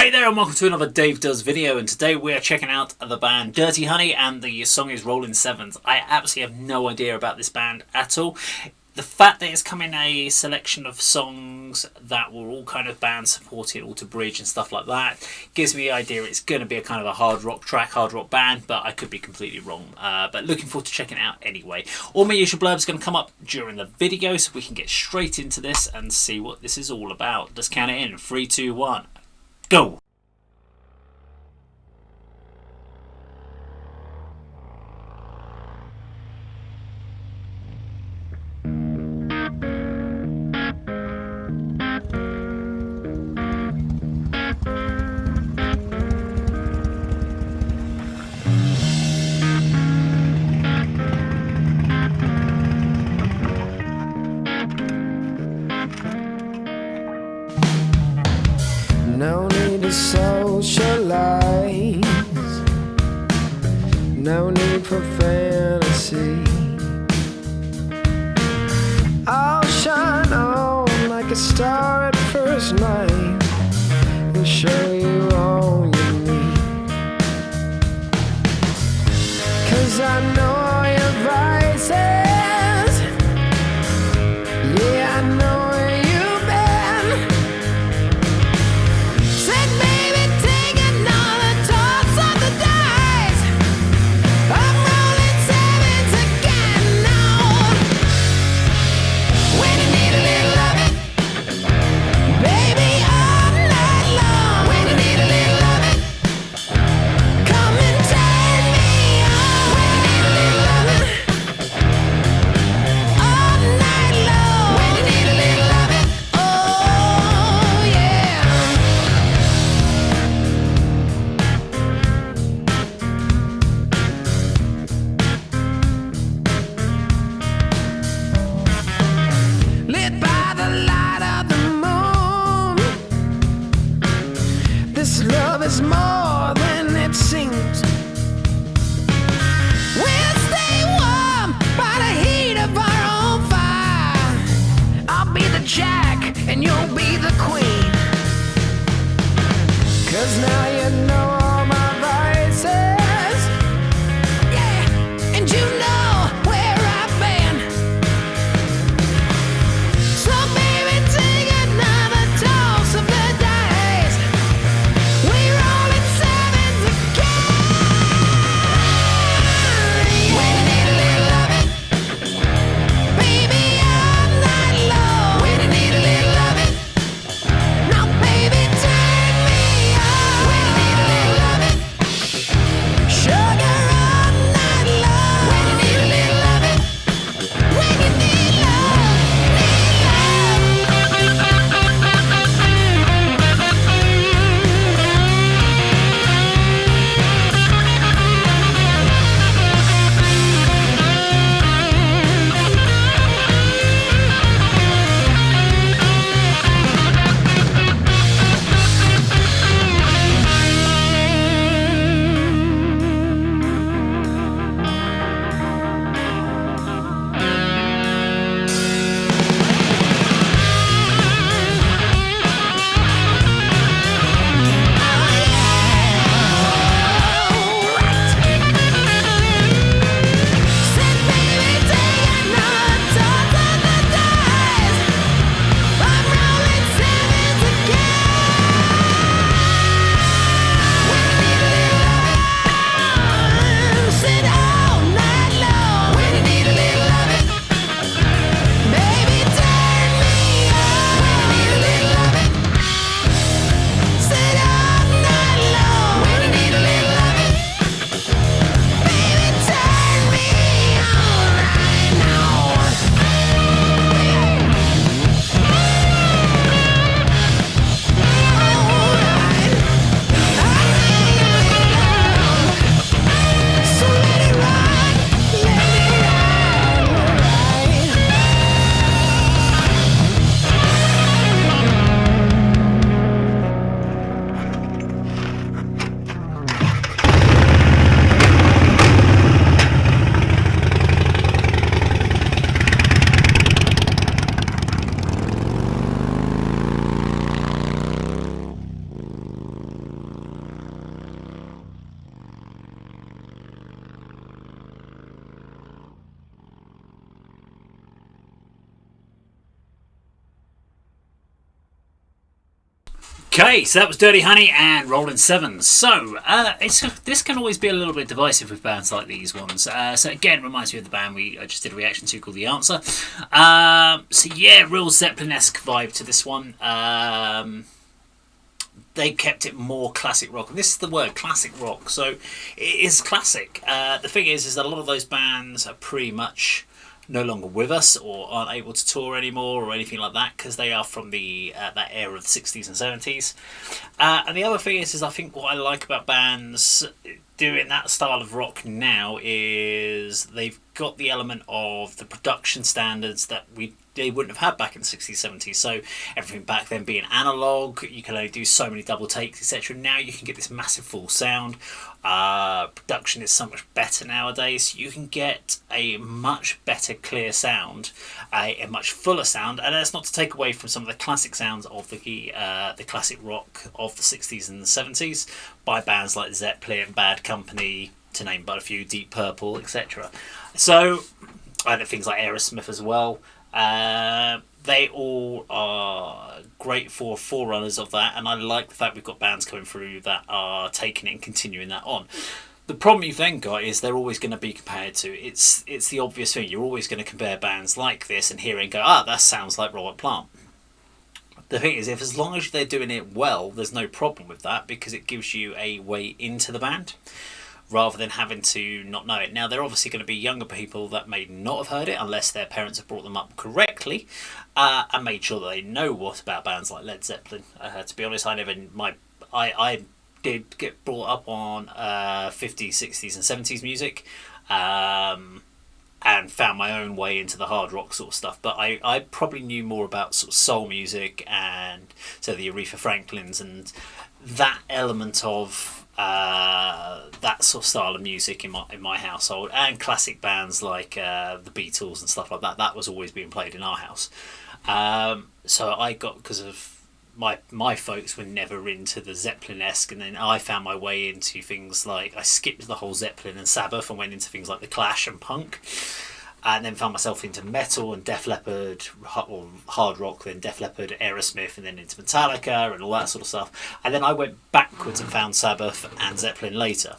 Hey there and welcome to another Dave Does video, and today we are checking out the band Dirty Honey and the song is Rolling 7's. I absolutely have no idea about this band at all. The fact that it's come in a selection of songs that were all kind of band supported, Alter Bridge and stuff like that, gives me the idea it's going to be a kind of a hard rock track, hard rock band, but I could be completely wrong. But looking forward to checking it out anyway. All my usual blurbs are going to come up during the video, so we can get straight into this and see what this is all about. Let's count it in. 3, 2, 1, go! No need to socialize, no need for fantasy. I'll shine on like a star at first night and show you all you need. 'Cause I know all your vices, yeah, I know where you've been. Said baby, take another toss of the dice. I'm rolling 7's again now. When you need a little loving, baby, all night long. When you need a little loving, come and turn me on. When you need a little loving, all night long. When you need a little loving, oh yeah. Lit by the light of the moon, this love is more than it seems. We'll stay warm by the heat of our own fire. I'll be the jack and you'll be the queen. 'Cause now you know all my vices, yeah, and you know where I've been. So baby, take another toss of the dice. We rolling 7's again. When you need a little loving, baby, all night long. When you need a little loving, now baby, turn me on. When you need a little Okay, so that was Dirty Honey and Rolling 7's. So, this can always be a little bit divisive with bands like these ones. So again, reminds me of the band I just did a reaction to called The Answer. So yeah, real Zeppelin-esque vibe to this one. They kept it more classic rock. And this is the word, classic rock. So it is classic. The thing is that a lot of those bands are pretty much no longer with us or aren't able to tour anymore or anything like that because they are from the that era of the 60s and 70s. And the other thing is I think what I like about bands doing that style of rock now is they've got the element of the production standards that they wouldn't have had back in the 60s, 70s. So everything back then being analog, you can only do so many double takes, etc. Now you can get this massive full sound. Production is so much better nowadays. You can get a much better clear sound, a much fuller sound, and that's not to take away from some of the classic sounds of the classic rock of the 60s and the 70s by bands like Zeppelin, Bad Company, to name but a few, Deep Purple, etc. So, and things like Aerosmith as well. They all are great for forerunners of that, and I like the fact we've got bands coming through that are taking it and continuing that on. The problem you've then got is they're always going to be compared to, it's the obvious thing, you're always going to compare bands like this and hear it and go, that sounds like Robert Plant. The thing is, as long as they're doing it well, there's no problem with that because it gives you a way into the band rather than having to not know it. Now, there are obviously going to be younger people that may not have heard it unless their parents have brought them up correctly and made sure that they know what about bands like Led Zeppelin. To be honest, I did get brought up on 50s, 60s and 70s music and found my own way into the hard rock sort of stuff. But I probably knew more about sort of soul music and so the Aretha Franklins and that element of that sort of style of music in my household, and classic bands like the Beatles and stuff like that. That was always being played in our house. So I got, because of my folks were never into the Zeppelin-esque, and then I found my way into things like, I skipped the whole Zeppelin and Sabbath and went into things like the Clash and punk. And then found myself into metal and Def Leppard, or hard rock, then Def Leppard, Aerosmith, and then into Metallica and all that sort of stuff. And then I went backwards and found Sabbath and Zeppelin later.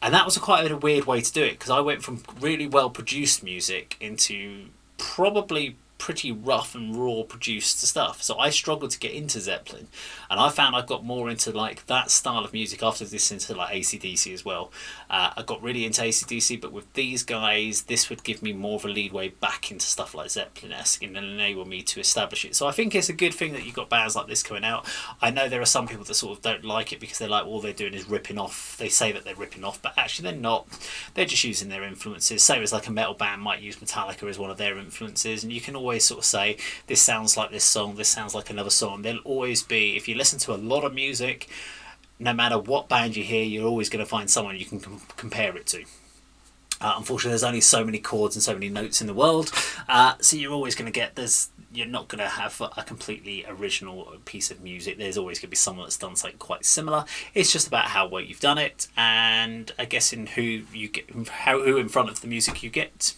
And that was quite a weird way to do it, because I went from really well-produced music into probably pretty rough and raw produced stuff. So I struggled to get into Zeppelin, and I found I got more into like that style of music after listening to like AC/DC as well. I got really into AC/DC, but with these guys this would give me more of a leadway back into stuff like Zeppelin-esque and enable me to establish it. So I think it's a good thing that you've got bands like this coming out. I know there are some people that sort of don't like it because they're like, all they're doing is ripping off. They say that they're ripping off, but actually they're not. They're just using their influences. Same as like a metal band might use Metallica as one of their influences, and you can always sort of say, this sounds like this song, this sounds like another song. There'll always be, if you listen to a lot of music, no matter what band you hear, you're always going to find someone you can compare it to. Unfortunately, there's only so many chords and so many notes in the world, so you're always going to get, you're not going to have a completely original piece of music. There's always going to be someone that's done something quite similar. It's just about how well you've done it, and I guess in who you get, who in front of the music you get.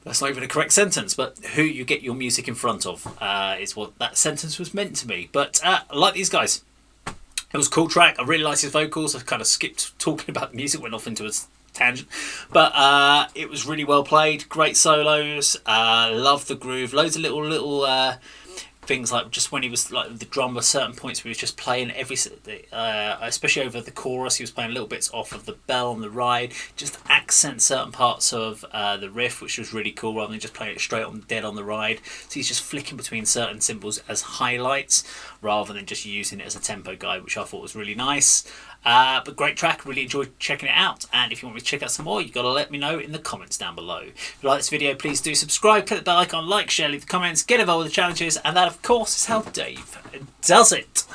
That's not even a correct sentence, but who you get your music in front of is what that sentence was meant to be. But I like these guys. It was a cool track. I really liked his vocals. I kind of skipped talking about the music, went off into a tangent. But it was really well played. Great solos. Love the groove. Loads of little things, like just when he was like the drummer, certain points where he was just playing especially over the chorus, he was playing little bits off of the bell and the ride, just accent certain parts of the riff, which was really cool, rather than just playing it straight on dead on the ride. So he's just flicking between certain cymbals as highlights rather than just using it as a tempo guide, which I thought was really nice. But great track, really enjoyed checking it out, and if you want me to check out some more, you've got to let me know in the comments down below. If you like this video, please do subscribe, click the bell icon, like, share, leave the comments, get involved with the challenges, and that of course is how Dave does it.